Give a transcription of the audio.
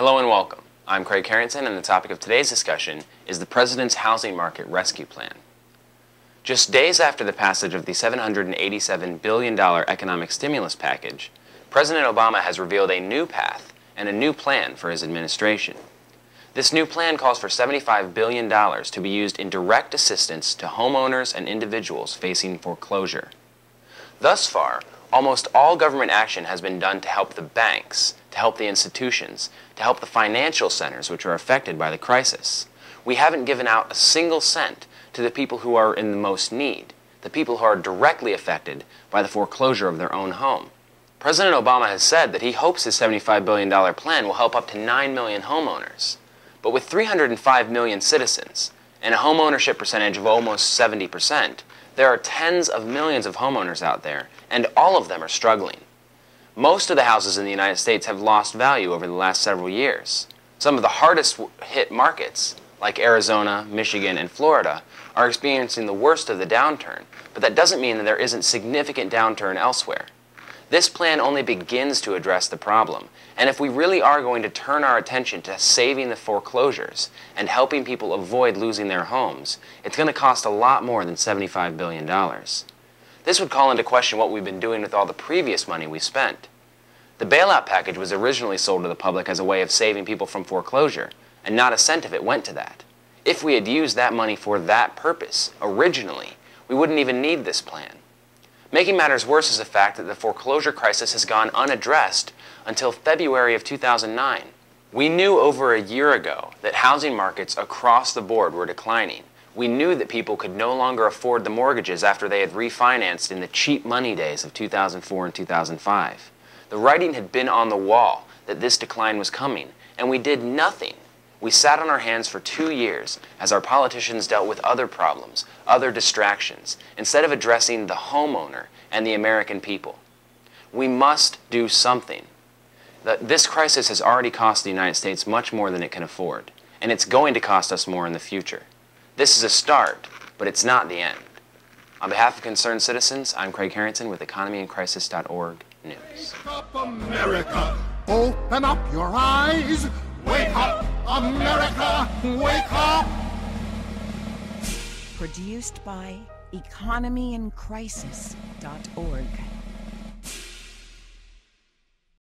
Hello and welcome. I'm Craig Harrington, and the topic of today's discussion is the President's Housing Market Rescue Plan. Just days after the passage of the $787 billion economic stimulus package, President Obama has revealed a new path and a new plan for his administration. This new plan calls for $75 billion to be used in direct assistance to homeowners and individuals facing foreclosure. Thus far, almost all government action has been done to help the banks, to help the institutions, to help the financial centers which are affected by the crisis. We haven't given out a single cent to the people who are in the most need, the people who are directly affected by the foreclosure of their own home. President Obama has said that he hopes his $75 billion plan will help up to 9 million homeowners. But with 305 million citizens and a home ownership percentage of almost 70%, there are tens of millions of homeowners out there, and all of them are struggling. Most of the houses in the United States have lost value over the last several years. Some of the hardest hit markets, like Arizona, Michigan, and Florida, are experiencing the worst of the downturn, but that doesn't mean that there isn't significant downturn elsewhere. This plan only begins to address the problem, and if we really are going to turn our attention to saving the foreclosures and helping people avoid losing their homes, it's going to cost a lot more than $75 billion. This would call into question what we've been doing with all the previous money we spent. The bailout package was originally sold to the public as a way of saving people from foreclosure, and not a cent of it went to that. If we had used that money for that purpose originally, we wouldn't even need this plan. Making matters worse is the fact that the foreclosure crisis has gone unaddressed until February of 2009. We knew over a year ago that housing markets across the board were declining. We knew that people could no longer afford the mortgages after they had refinanced in the cheap money days of 2004 and 2005. The writing had been on the wall that this decline was coming, and we did nothing. We sat on our hands for 2 years as our politicians dealt with other problems, other distractions, instead of addressing the homeowner and the American people. We must do something. This crisis has already cost the United States much more than it can afford, and it's going to cost us more in the future. This is a start, but it's not the end. On behalf of concerned citizens, I'm Craig Harrington with EconomyInCrisis.org News. Wake up, America! Open up your eyes! Wake up, America! Wake up! Produced by EconomyInCrisis.org.